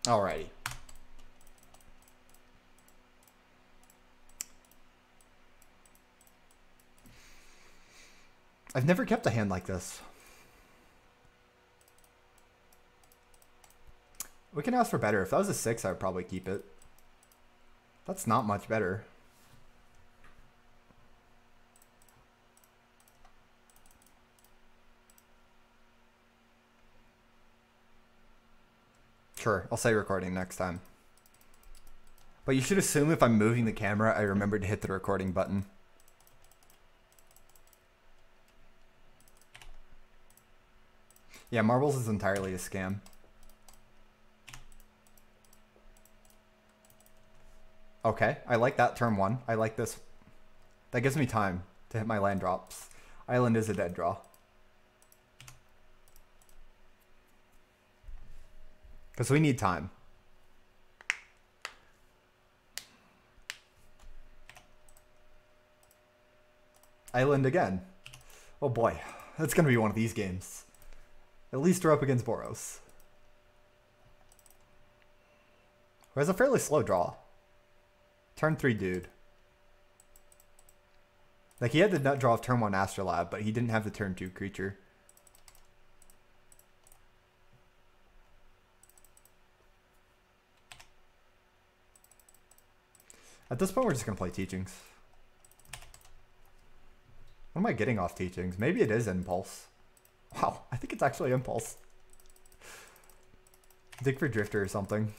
Alrighty. I've never kept a hand like this. We can ask for better. If that was a 6, I would probably keep it. That's not much better. Sure, I'll say recording next time. But you should assume if I'm moving the camera, I remember to hit the recording button. Yeah, marbles is entirely a scam. Okay, I like that turn 1. I like this. That gives me time to hit my land drops. Island is a dead draw. Because we need time. Island again. Oh boy, that's going to be one of these games. At least we're up against Boros. Who has a fairly slow draw. Turn 3 dude. Like he had the nut draw of turn 1 Astrolab, but he didn't have the turn 2 creature. At this point, we're just going to play Teachings. What am I getting off Teachings? Maybe it is Impulse. Wow, I think it's actually Impulse. Dig for Drifter or something.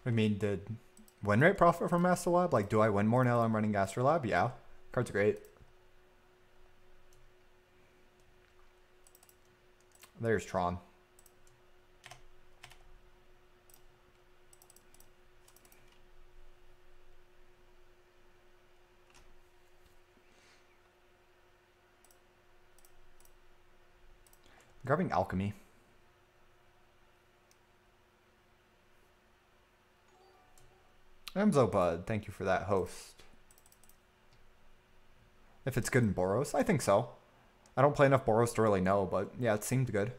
I mean, did win rate profit from Astrolab? Like, do I win more now that I'm running Astrolab? Yeah. Card's great. There's Tron. Grabbing Alchemy. Emzo Bud, thank you for that host. If it's good in Boros, I think so. I don't play enough Boros to really know, but yeah, it seemed good.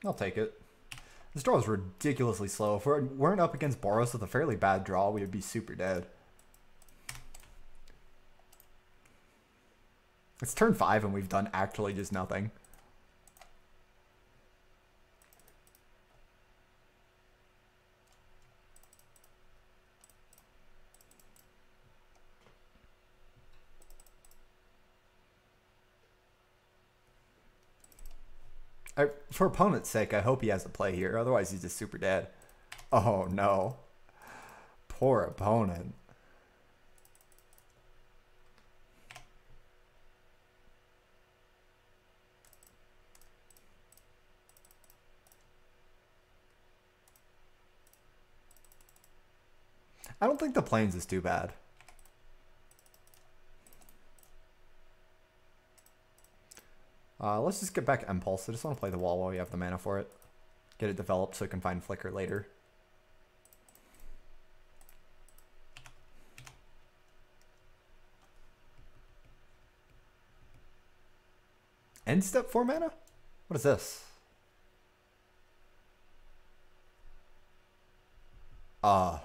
I'll take it. This draw is ridiculously slow. If we weren't up against Boros with a fairly bad draw, we would be super dead. It's turn 5 and we've done actually just nothing. For opponent's sake, I hope he has a play here. Otherwise, he's just super dead. Oh, no. Poor opponent. I don't think the Plains is too bad. Let's just get back Impulse. I just want to play the wall while we have the mana for it. Get it developed so we can find Flicker later. End step 4 mana? What is this? Um.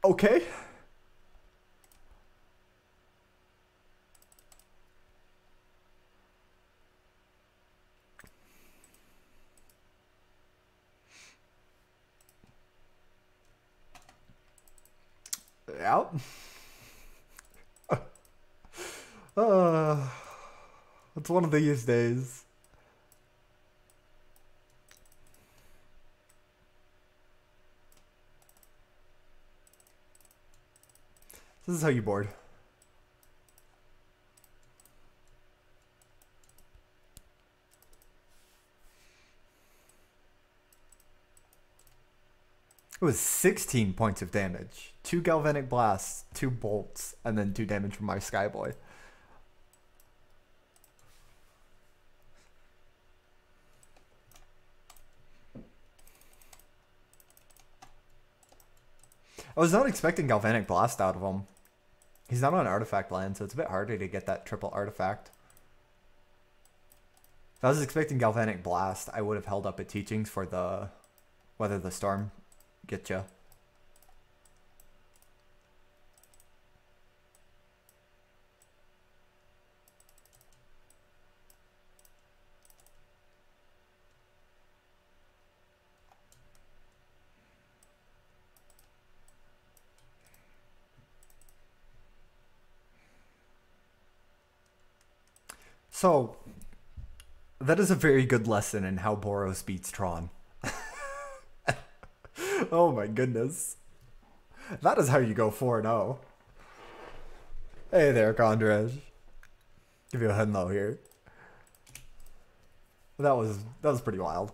Okay. Out. It's one of these days. This is how you board. It was 16 points of damage. 2 Galvanic Blasts, 2 Bolts, and then 2 damage from my Skyboy. I was not expecting Galvanic Blast out of him. He's not on Artifact land, so it's a bit harder to get that triple Artifact. If I was expecting Galvanic Blast, I would have held up a Teachings for the Weather the Storm. Getcha. So, that is a very good lesson in how Boros beats Tron. Oh my goodness. That is how you go 4-0. Hey there, Condrej. Give you a head low here. That was pretty wild.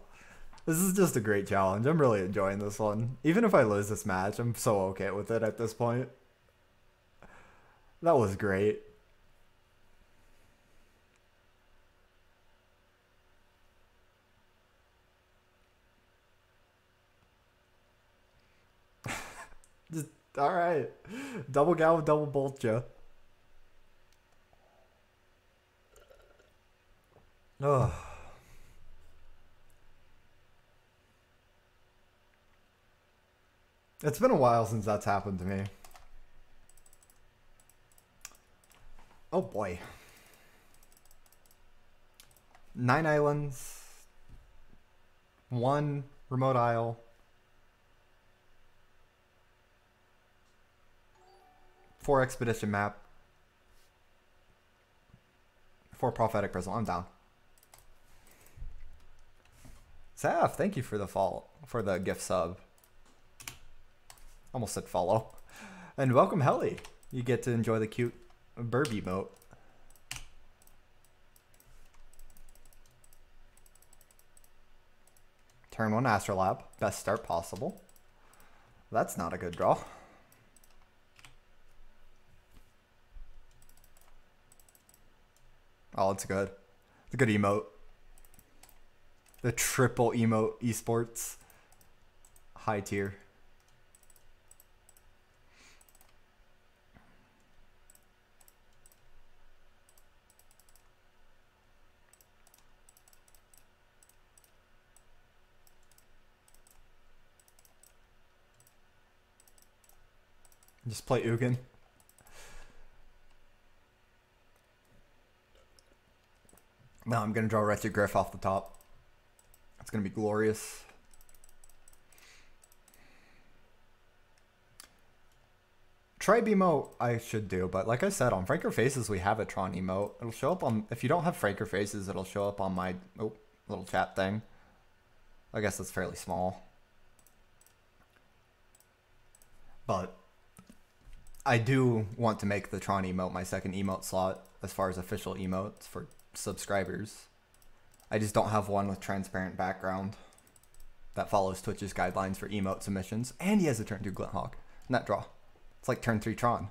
This is just a great challenge. I'm really enjoying this one. Even if I lose this match, I'm so okay with it at this point. That was great. Just, alright. Double Gal, double Bolt, Joe. Ugh. It's been a while since that's happened to me. Oh boy. 9 islands. 1 remote isle. 4 expedition map. 4 prophetic prism. I'm down. Saf, thank you for the gift sub. Almost said follow. And welcome Helly. You get to enjoy the cute burb emote. Turn 1 Astrolab. Best start possible. That's not a good draw. Oh, it's good. It's a good emote. The triple emote esports. High tier. Just play Ugin. Now I'm going to draw Wretched Griff off the top. It's going to be glorious. Tribe emote I should do, but like I said, on Franker Faces we have a Tron emote. It'll show up on, if you don't have Franker Faces, it'll show up on my little chat thing. I guess it's fairly small. But I do want to make the Tron emote my second emote slot as far as official emotes for subscribers. I just don't have one with transparent background that follows Twitch's guidelines for emote submissions. And he has a turn 2 Glinthawk. Net draw. It's like turn 3 Tron.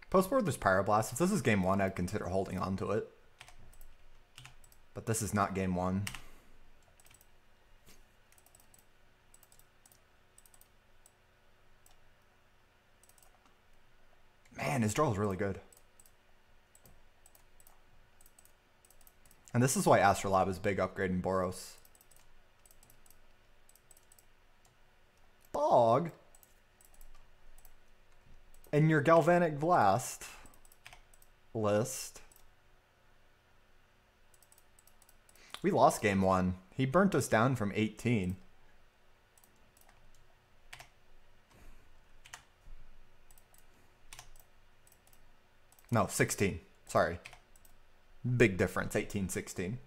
Postboard, there's Pyroblast. If this is game 1, I'd consider holding on to it. But this is not game 1. Man, his draw is really good. And this is why Astrolab is big upgrade in Boros. Bog. In your Galvanic Blast list. We lost game 1. He burnt us down from 18. No, 16. Sorry. Big difference, 18-16.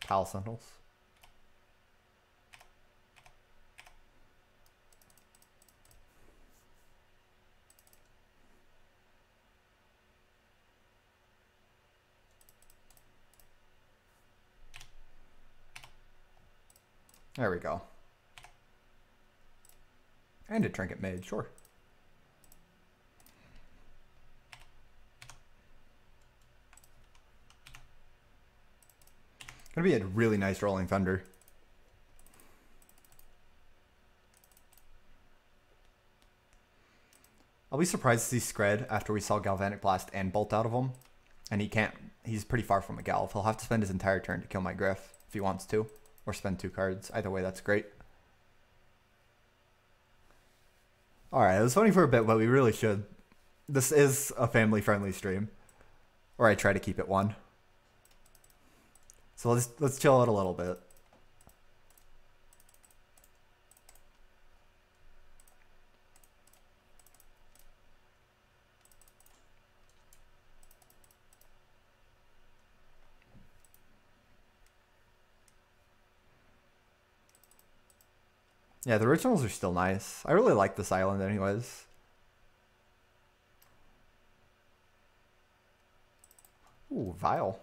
Palace Sentinels. There we go. And a trinket made, sure. Gonna be a really nice Rolling Thunder. I'll be surprised to see Scred after we saw Galvanic Blast and Bolt out of him. And he's pretty far from a Galv. He'll have to spend his entire turn to kill my Griff if he wants to. Or spend 2 cards. Either way, that's great. Alright, it was funny for a bit, but we really should. This is a family-friendly stream. Or I try to keep it one. So let's chill out a little bit. Yeah, the originals are still nice. I really like this island anyways. Ooh, Vial.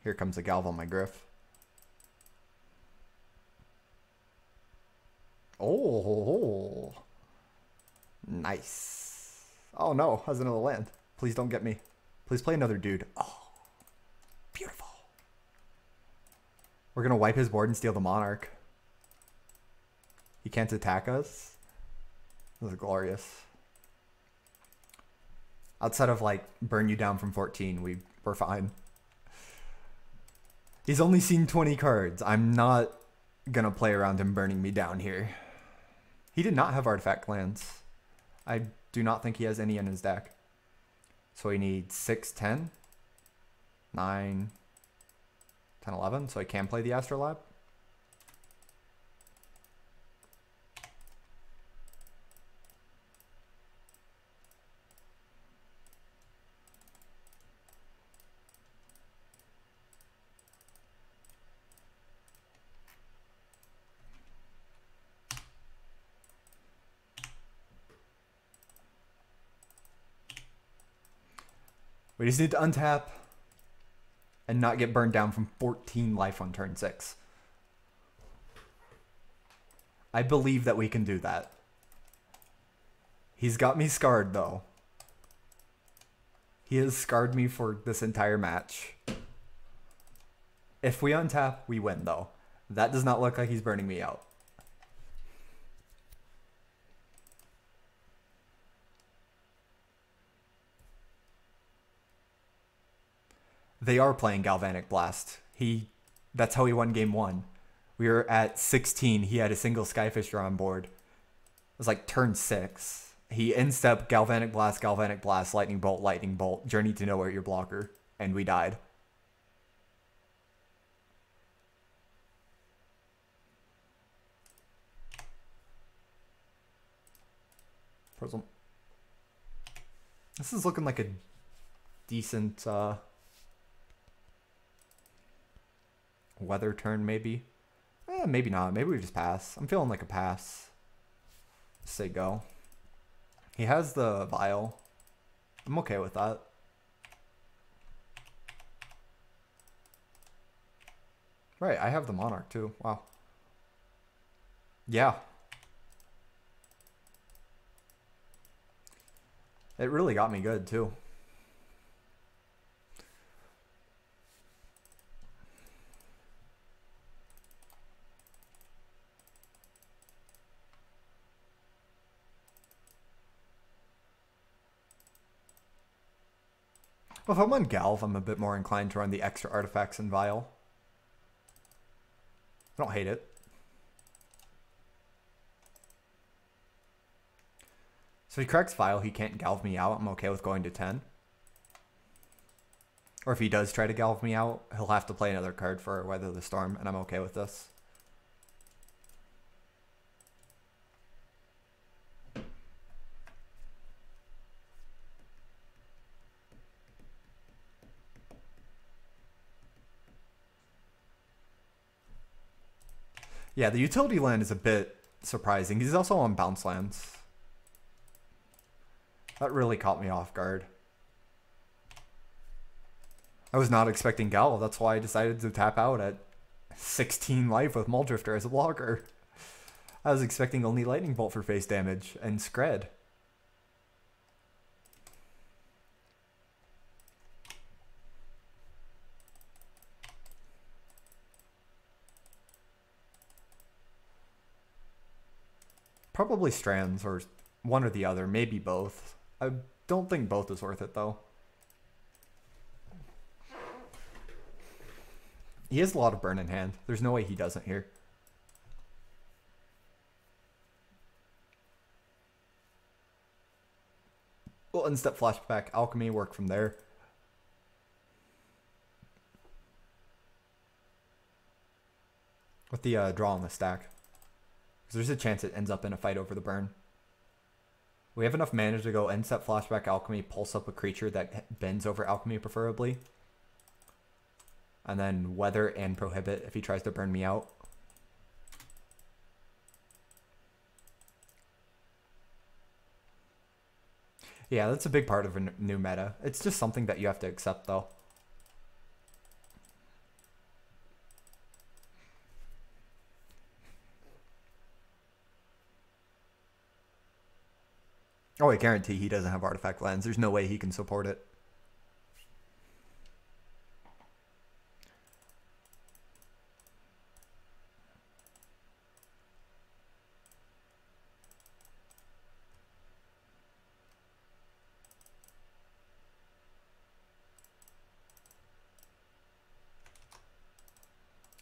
Here comes a Galv on my Griff. Oh, nice. Oh no, has another land. Please don't get me. Please play another dude. Oh, beautiful. We're gonna wipe his board and steal the Monarch. He can't attack us. This is glorious. Outside of like burn you down from 14, we're fine. He's only seen 20 cards. I'm not gonna play around him burning me down here. He did not have artifact lands. I do not think he has any in his deck. So he needs 6, 10, 9, 10, 11. So I can play the Astrolab. We just need to untap and not get burned down from 14 life on turn 6. I believe that we can do that. He's got me scarred though. He has scarred me for this entire match. If we untap, we win though. That does not look like he's burning me out. They are playing Galvanic Blast. That's how he won game 1. We were at 16. He had a single Skyfisher on board. It was like turn 6. He instep Galvanic Blast, Lightning Bolt, Journey to Nowhere, your blocker, and we died. Prism. This is looking like a decent weather turn, maybe. Maybe not. Maybe we just pass. I'm feeling like a pass. Say go. He has the Vial. I'm okay with that. Right, I have the Monarch too. Wow. Yeah. It really got me good too. Well, if I'm on Galv, I'm a bit more inclined to run the extra artifacts and Vial. I don't hate it. So if he corrects Vial, he can't Galv me out. I'm okay with going to 10. Or if he does try to Galv me out, he'll have to play another card for Weather the Storm, and I'm okay with this. Yeah, the utility land is a bit surprising. He's also on bounce lands. That really caught me off guard. I was not expecting Gal. That's why I decided to tap out at 16 life with Muldrifter as a blocker. I was expecting only Lightning Bolt for face damage and Scred. Probably Strands or one or the other, maybe both. I don't think both is worth it though. He has a lot of burn in hand. There's no way he doesn't here. We'll unstep flashback alchemy, work from there. With the draw on the stack. There's a chance it ends up in a fight over the burn. We have enough mana to go end step flashback alchemy, pulse up a creature that bends over alchemy preferably. And then weather and prohibit if he tries to burn me out. Yeah, that's a big part of a new meta. It's just something that you have to accept though. Oh, I guarantee he doesn't have artifact lands. There's no way he can support it.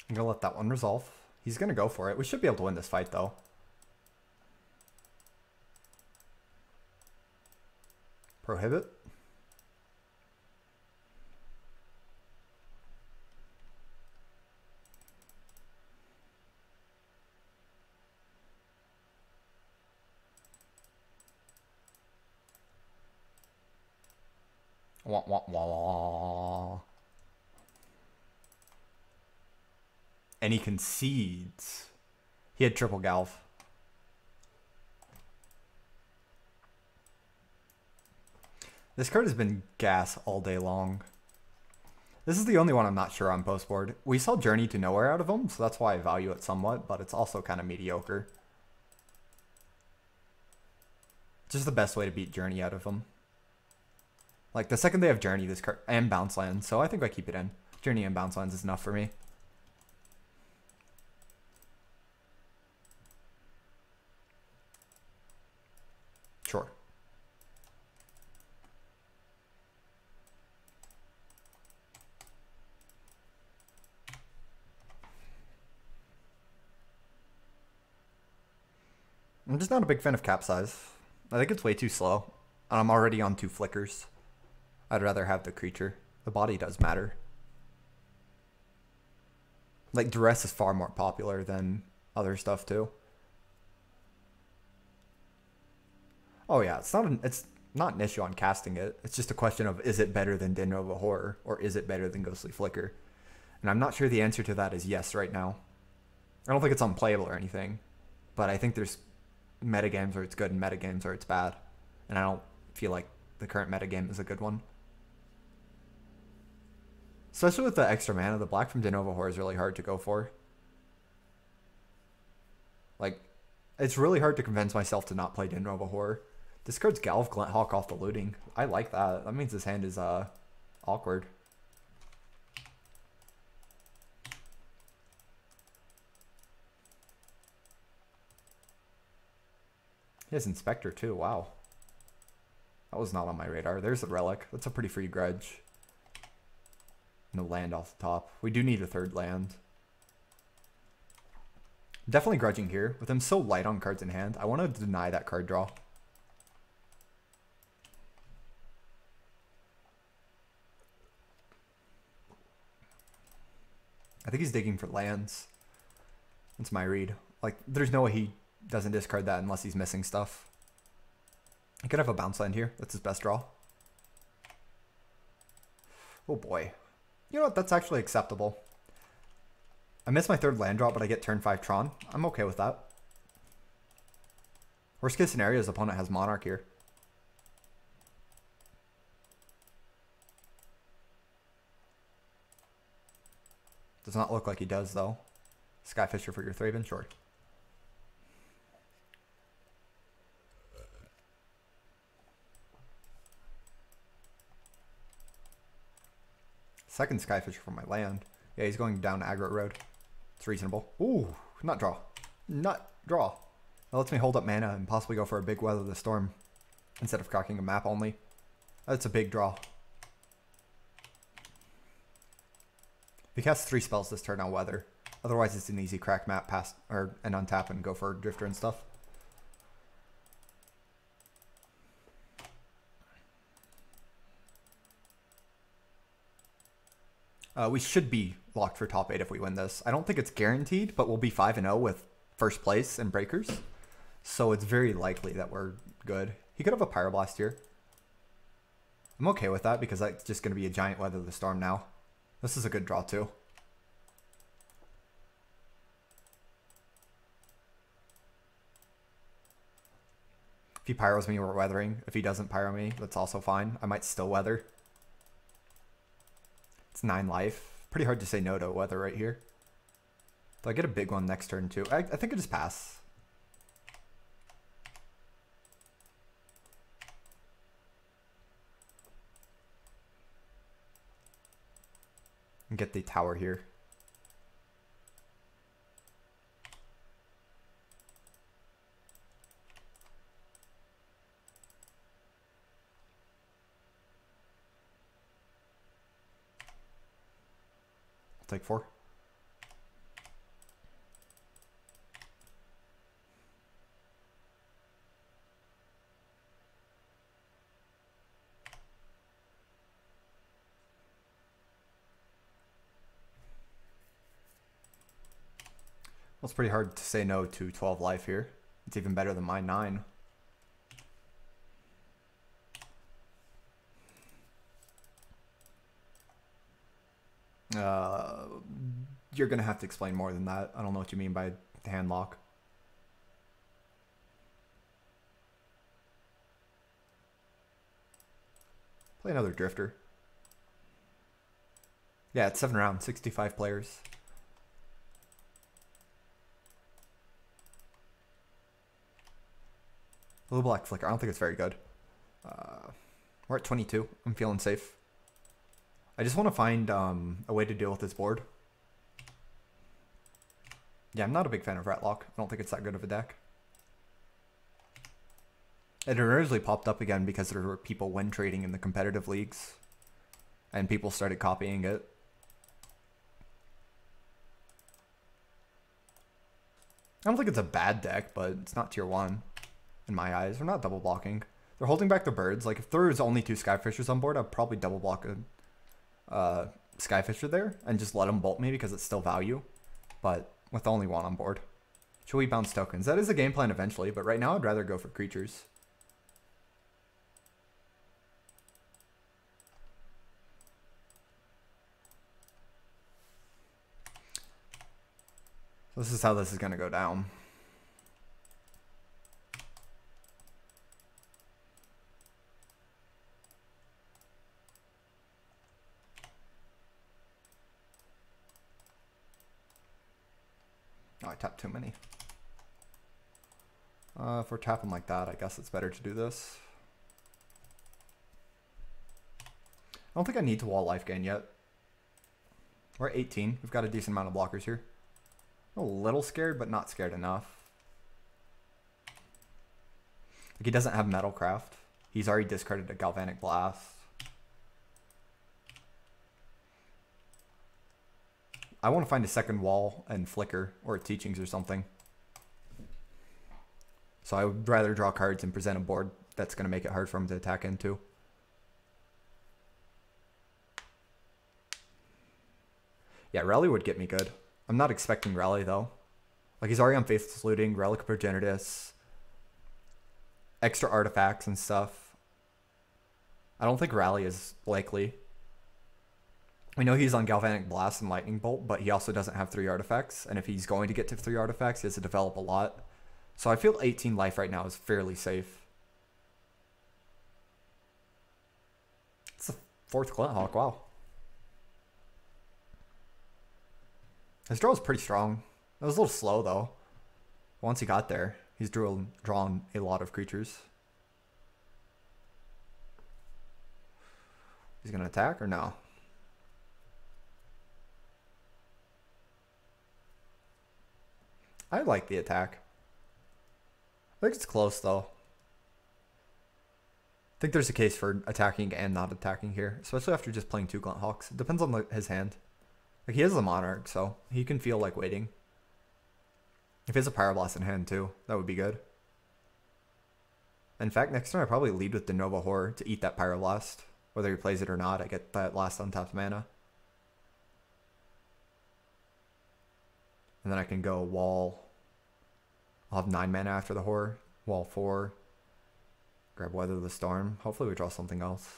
I'm going to let that one resolve. He's going to go for it. We should be able to win this fight, though. Prohibit. Wah, wah, wah. And he concedes. He had triple Galv. This card has been gas all day long. This is the only one I'm not sure on post board. We saw Journey to Nowhere out of him, so that's why I value it somewhat, but it's also kind of mediocre. Just the best way to beat Journey out of him. Like, the second they have Journey, this card, and Bounce Land, so I think I keep it in. Journey and Bounce Lands is enough for me. Sure. I'm just not a big fan of Capsize. I think it's way too slow. And I'm already on 2 flickers. I'd rather have the creature. The body does matter. Like, Duress is far more popular than other stuff too. Oh yeah, it's not an issue on casting it. It's just a question of, is it better than Den Nova Horror, or is it better than Ghostly Flicker? And I'm not sure the answer to that is yes right now. I don't think it's unplayable or anything, but I think there's metagames where it's good and metagames where it's bad. And I don't feel like the current metagame is a good one. Especially with the extra mana, the black from Den Nova Horror is really hard to go for. Like, it's really hard to convince myself to not play Den Nova Horror. This card's Galv Hawk off the looting. I like that. That means his hand is awkward. He has Inspector too. Wow. That was not on my radar. There's a Relic. That's a pretty free grudge. No land off the top. We do need a third land. Definitely grudging here. With him so light on cards in hand, I want to deny that card draw. I think he's digging for lands. That's my read. Like, there's no way he doesn't discard that unless he's missing stuff. He could have a bounce land here. That's his best draw. Oh boy. You know what? That's actually acceptable. I missed my third land drop, but I get turn 5 Tron. I'm okay with that. Worst case scenario is opponent has Monarch here. Does not look like he does, though. Skyfisher for your Thraben? Sure. Second Skyfisher for my land. Yeah, he's going down aggro road. It's reasonable. Ooh, not draw. Not draw. That lets me hold up mana and possibly go for a big Weather the Storm instead of cocking a map only. That's a big draw. If he casts 3 spells this turn, I'll Weather. Otherwise, it's an easy crack map past or and untap and go for Drifter and stuff. We should be locked for top 8 if we win this. I don't think it's guaranteed, but we'll be 5-0 with first place and breakers. So it's very likely that we're good. He could have a Pyroblast here. I'm okay with that because that's just going to be a giant Weather the Storm now. This is a good draw too. If he pyros me, we're weathering. If he doesn't pyro me, that's also fine. I might still weather. It's 9 life. Pretty hard to say no to a weather right here. Do I get a big one next turn too? I think I just pass. And get the tower here. I'll take 4. Well, it's pretty hard to say no to 12 life here. It's even better than my 9. You're going to have to explain more than that. I don't know what you mean by hand lock. Play another Drifter. Yeah, it's 7 rounds, 65 players. Blue black flicker. I don't think it's very good. We're at 22. I'm feeling safe. I just want to find a way to deal with this board. Yeah, I'm not a big fan of Ratlock. I don't think it's that good of a deck. It originally popped up again because there were people win trading in the competitive leagues. And people started copying it. I don't think it's a bad deck, but it's not tier 1 in my eyes. They're not double blocking. They're holding back the birds. Like, if there was only 2 Skyfishers on board, I'd probably double block a Skyfisher there and just let them bolt me because it's still value. But with only 1 on board. Should we bounce tokens? That is a game plan eventually, but right now I'd rather go for creatures. So this is how this is going to go down. Oh, I tapped too many. If we're tapping like that, I guess it's better to do this. I don't think I need to wall life gain yet. We're at 18. We've got a decent amount of blockers here. I'm a little scared, but not scared enough. Like, he doesn't have Metalcraft. He's already discarded a Galvanic Blast. I want to find a second wall and flicker or teachings or something. So I would rather draw cards and present a board that's going to make it hard for him to attack into. Yeah, Rally would get me good. I'm not expecting Rally though. Like, he's already on Faithless Looting, Relic of Progenitus, extra artifacts and stuff. I don't think Rally is likely. We know he's on Galvanic Blast and Lightning Bolt, but he also doesn't have 3 artifacts. And if he's going to get to 3 artifacts, he has to develop a lot. So I feel 18 life right now is fairly safe. It's the 4th Glinthawk, wow. His draw is pretty strong. It was a little slow though. Once he got there, he's drawn a lot of creatures. He's gonna attack or no? I like the attack. I think it's close though. I think there's a case for attacking and not attacking here, especially after just playing 2 Glinthawks. It depends on his hand. Like, he has a Monarch, so he can feel like waiting. If he has a Pyroblast in hand too, that would be good. In fact, next turn I probably lead with the Nova Horror to eat that Pyroblast. Whether he plays it or not, I get that last untapped mana. And then I can go Wall. I'll have 9 mana after the Horror. Wall 4. Grab Weather the Storm. Hopefully we draw something else.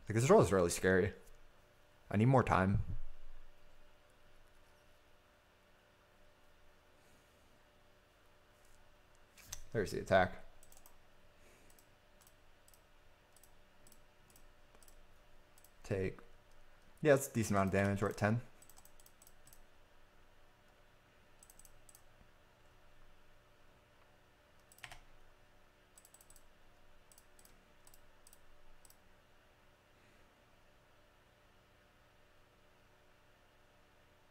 Like, this draw is really scary. I need more time. There's the attack. Take. Yeah, it's a decent amount of damage. We're at 10.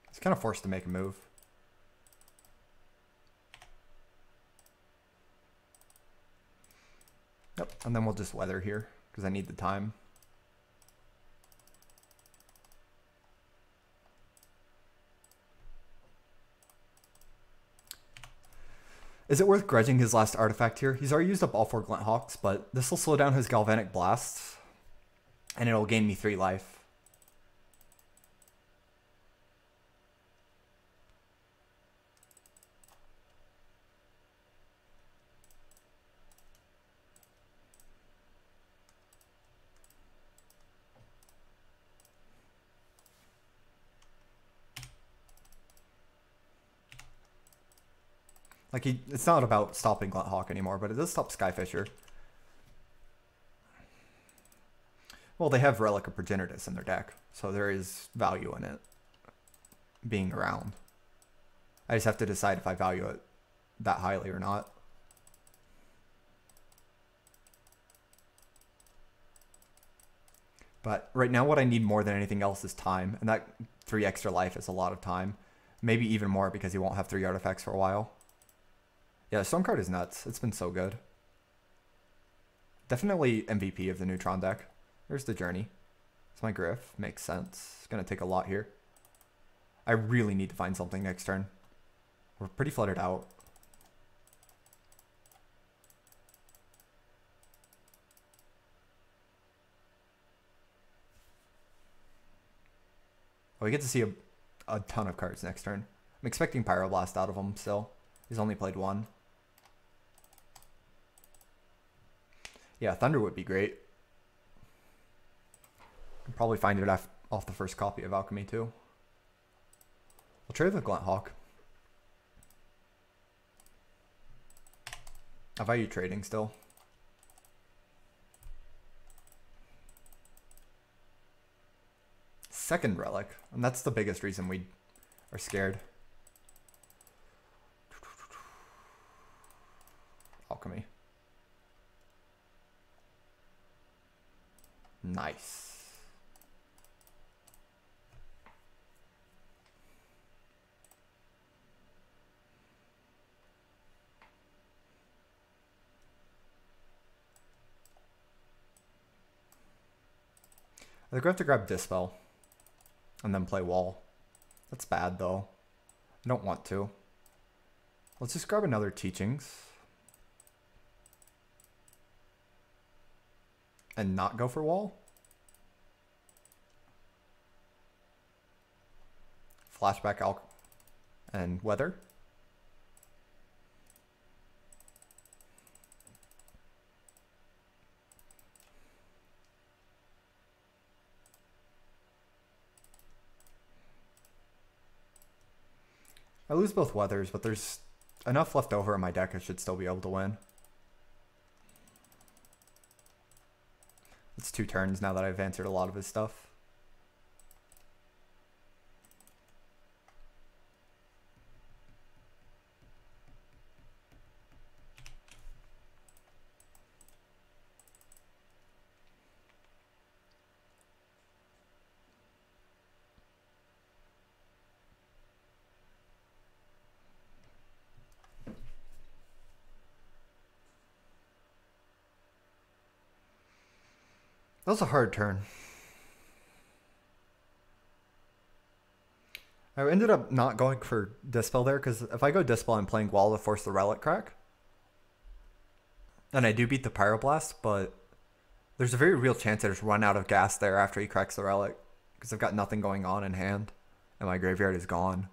It's kind of forced to make a move. Yep, and then we'll just weather here because I need the time. Is it worth grudging his last artifact here? He's already used up all 4 Glinthawks, but this will slow down his Galvanic Blasts, and it'll gain me 3 life. Like, it's not about stopping Glinthawk anymore, but it does stop Skyfisher. Well, they have Relic of Progenitus in their deck, so there is value in it being around. I just have to decide if I value it that highly or not. But right now what I need more than anything else is time, and that 3 extra life is a lot of time. Maybe even more because he won't have 3 artifacts for a while. Yeah, Storm card is nuts. It's been so good. Definitely MVP of the new Tron deck. Here's the Journey. It's my Griff. Makes sense. It's going to take a lot here. I really need to find something next turn. We're pretty flooded out. Oh, we get to see a ton of cards next turn. I'm expecting Pyroblast out of him still. He's only played 1. Yeah, Thunder would be great. I'll probably find it off the first copy of Alchemy too. I'll trade the Glinthawk. I value trading still. Second Relic, and that's the biggest reason we are scared. Alchemy. Nice. I think we have to grab Dispel and then play Wall. That's bad though. I don't want to. Let's just grab another Teachings. And not go for Wall. Flashback and Weather. I lose both weathers, but there's enough left over in my deck I should still be able to win. It's 2 turns now that I've answered a lot of his stuff. That was a hard turn. I ended up not going for Dispel there, because if I go Dispel, I'm playing Wall to force the Relic crack. And I do beat the Pyroblast, but there's a very real chance I just run out of gas there after he cracks the Relic, because I've got nothing going on in hand, and my graveyard is gone.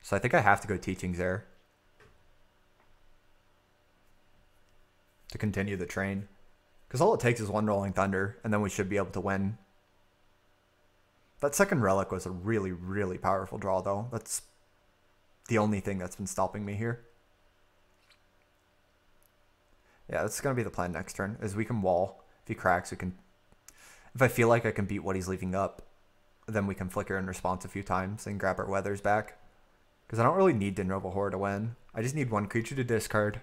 So I think I have to go Teachings there to continue the train. Because all it takes is 1 Rolling Thunder, and then we should be able to win. That second Relic was a really, really powerful draw, though. That's the only thing that's been stopping me here. Yeah, that's going to be the plan next turn, is we can wall. If he cracks, we can... If I feel like I can beat what he's leaving up, then we can flicker in response a few times and grab our weathers back. Because I don't really need Denova Horror to win. I just need 1 creature to discard.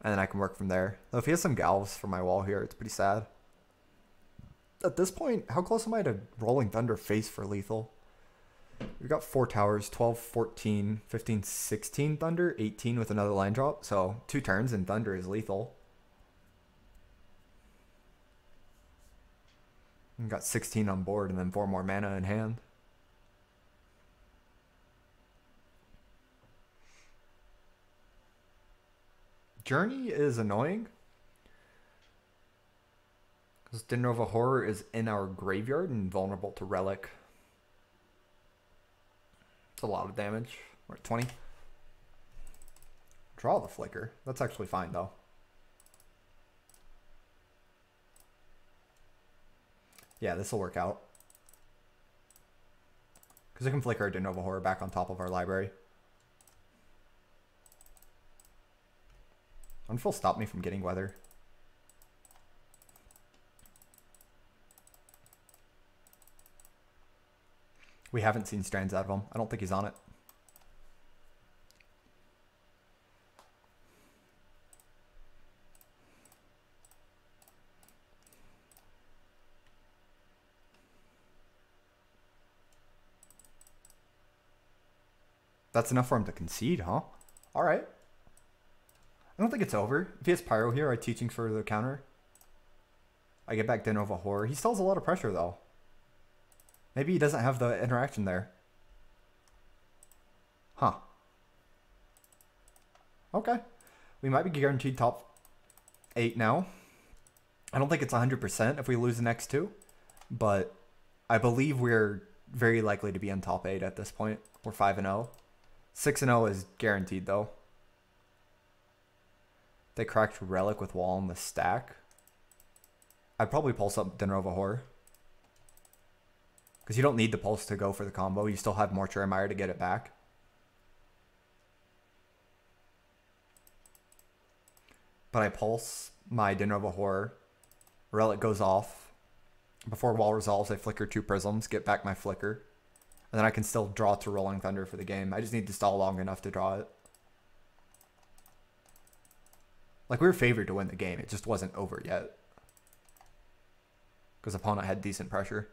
And then I can work from there. Though if he has some Galvs for my wall here, it's pretty sad. At this point, how close am I to Rolling Thunder face for lethal? We've got 4 towers, 12, 14, 15, 16 Thunder, 18 with another line drop. So 2 turns and Thunder is lethal. We've got 16 on board and then 4 more mana in hand. Journey is annoying because Denova Horror is in our graveyard and vulnerable to Relic. It's a lot of damage. We're at 20. Draw the flicker. That's actually fine though. Yeah, this will work out. Because I can flicker a Denova Horror back on top of our library. Unfull stop me from getting weather. We haven't seen strands out of him. I don't think he's on it. That's enough for him to concede, huh? All right. I don't think it's over. If he has Pyro here, I Teachings for the counter. I get back Denova Horror. He still has a lot of pressure, though. Maybe he doesn't have the interaction there. Huh. Okay. We might be guaranteed top 8 now. I don't think it's 100% if we lose the next 2. But I believe we're very likely to be in top 8 at this point. We're 5-0. 6-0 is guaranteed, though. They cracked Relic with Wall in the stack. I'd probably pulse up Denova Horror. Because you don't need the pulse to go for the combo. You still have Mortuary Mire to get it back. But I pulse my Denova Horror. Relic goes off. Before Wall resolves, I flicker 2 Prisms, get back my flicker. And then I can still draw to Rolling Thunder for the game. I just need to stall long enough to draw it. Like, we were favored to win the game. It just wasn't over yet. Because opponent had decent pressure.